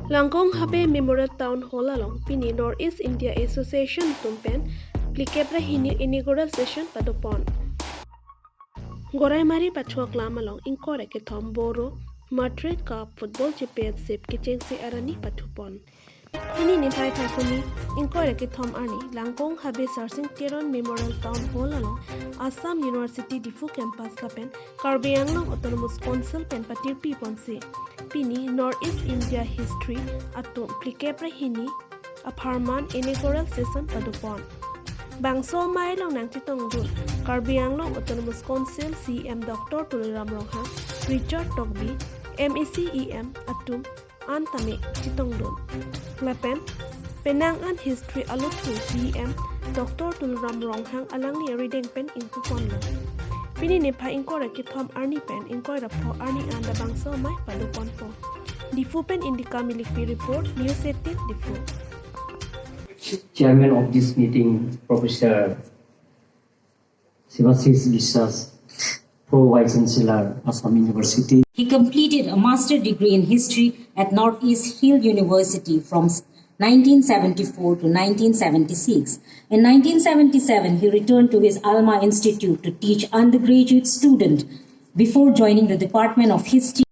Langkong Habe Memorial Town Hall along Pini Northeast India Association Tumpen Plikepra Hini inaugural session Padopon Gorai Mari Pachok Lamalong Inkore Ketom Boro Madrid Cup Football Championship Kichengsi Arani Patupon Pini Nipai Kakuni Inkore Ketom Arni Langkong Habe Sarsing Tiron Memorial Town Hall along Assam University Difu Campus Kapen Karbi Anglong Autonomous Council Pen Patirpi Ponsi Pini Northeast India History Atum Plikepra Hini a Parman inaugural session Padupon Bangso Mailong Nang Chitong Dun Karbi Anglong Autonomous Council CM Dr. Tuliram Rongha Richard Togbi MECEM Atum Antame Chitong Dun Lapen Penang and History Alutu CM Dr. Tuliram Ronghang Alangi Reading Pen Inkupon Pini Nipa Inkora Kitom Arni Pen Inkora Po Arni and the Bangso Mai Padupon Po Difu Pen Indika Milikpi Report News 18 Difu Chairman of this meeting, Professor Sivasis Biswas, Pro-Vice Chancellor, Assam University. He completed a master's degree in history at Northeast Hill University from 1974 to 1976. In 1977, he returned to his Alma Institute to teach undergraduate students before joining the Department of History.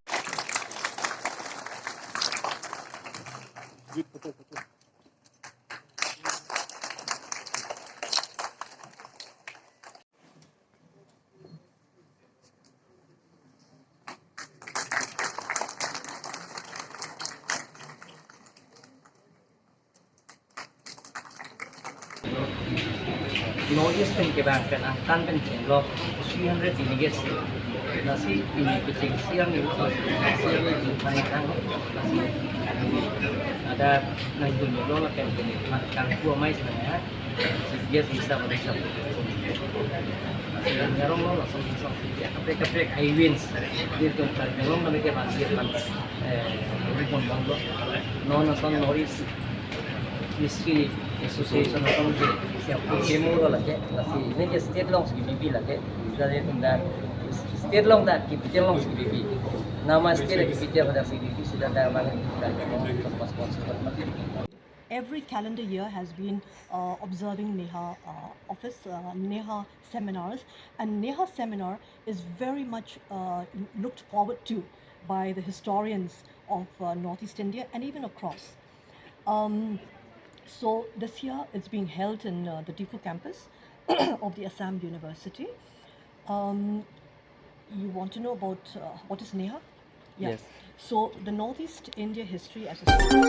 Northeast pen ke bang pen angkan pen lo 300 delegates nasi ini kucing siang itu siang kan nasi ada naik dunia lo lah pen makan kuah mais sebenarnya dia bisa mereka nyarong lo langsung ya kapek high winds dia tuh nyarong kami ke pasir kan repon bang lo no son Northeast History Association of siap demo lo lagi nasi ini je state long segi bibi lagi dari tunda state long dah kita long segi bibi nama state lagi kita pada segi bibi sudah dah bangun kita pas Every calendar year has been observing NEHA office, NEHA seminars, and NEHA seminar is very much looked forward to by the historians of Northeast India and even across. So this year it's being held in the Difu campus of the Assam University. You want to know about what is NEHA? Yeah. Yes. So the Northeast India History Association.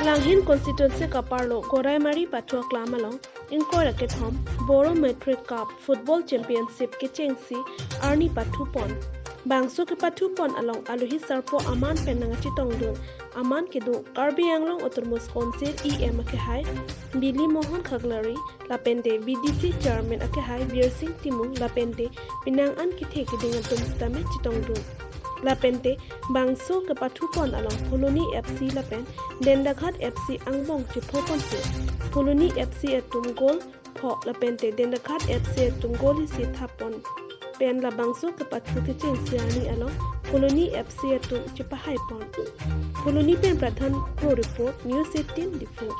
Langhin constituency Kaparlo Gorai Mari Patwa Klamalong Inkora Kethom Boro Metric Cup Football Championship Kichengsi Arni Patupon Bangso ke Patupon along Aluhi Sarpo Aman Penangachi Tongdung Aman Kidu Karbi Anglong Autonomous Council EM Akehai Billy Mohan Khaglari Lapente VDC Chairman Akehai Veer Singh Timu Lapente Pinang An Kithe Kidingatum Tame Chitongdung Lapente Bangso ke Patupon along Poloni FC Lapen Dendakhat FC Angbong Chipopon Se Poloni FC atum gol Pho Lapente Dendakhat FC atum gol si Thapon Pen la Bangso ke Patu ke Chensiani along Poloni FC atum Chipahai Pon Poloni Pen Pradhan Pro Report News 18 Difu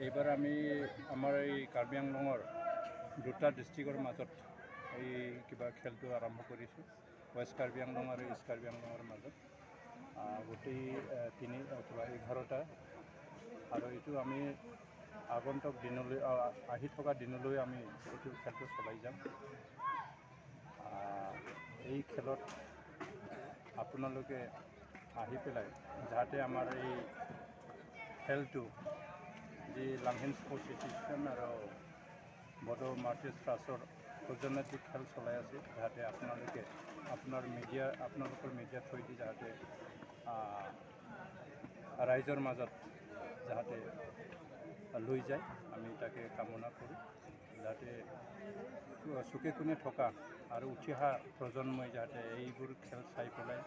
এইবাৰ আমি আমাৰ এই কাৰ্বি আংলঙৰ দুটা ডিষ্ট্ৰিক্টৰ মাজত এই কিবা খেলটো আৰম্ভ কৰিছোঁ ৱেষ্ট কাৰ্বি আংলং আৰু ইষ্ট কাৰ্বি আংলঙৰ মাজত গোটেই 11টা আৰু এইটো আমি আগন্তুক দিনলৈ আহি থকা দিনলৈ আমি এইটো খেলটো চলাই যাম এই খেলত আপোনালোকে আহি পেলাই যাতে আমাৰ এই খেলটো যি লাংহিন স্পৰ্টছ এছ'চিয়েশ্যন আৰু বড়ো মাৰ্টিছ ট্ৰাষ্টৰ সৌজন্যত খেল চলাই আছে যাতে আপোনালোকে আপোনালোকৰ মিডিয়া থ্ৰুদি যাতে ৰাইজৰ মাজত যাতে লৈ যায় আমি তাকে কামনা কৰোঁ যাতে চুকে কোণে থকা আৰু উঠি অহা প্ৰজন্মই যাতে এইবোৰ খেল চাই পেলাই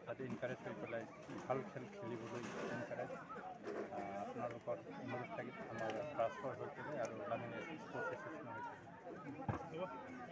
যাতে ইনকাৰেজ হৈ পেলাই ভাল খেল খেলিবলৈ ইনকাৰেজ আপোনালোকৰ অনুৰোধ থাকিল আমাৰ ট্ৰান্সফাৰ হৈ পেলাই আৰু লামিনেট স্পৰ্টছ এছ'চিয়েশ্যনৰ হৈ পেলাই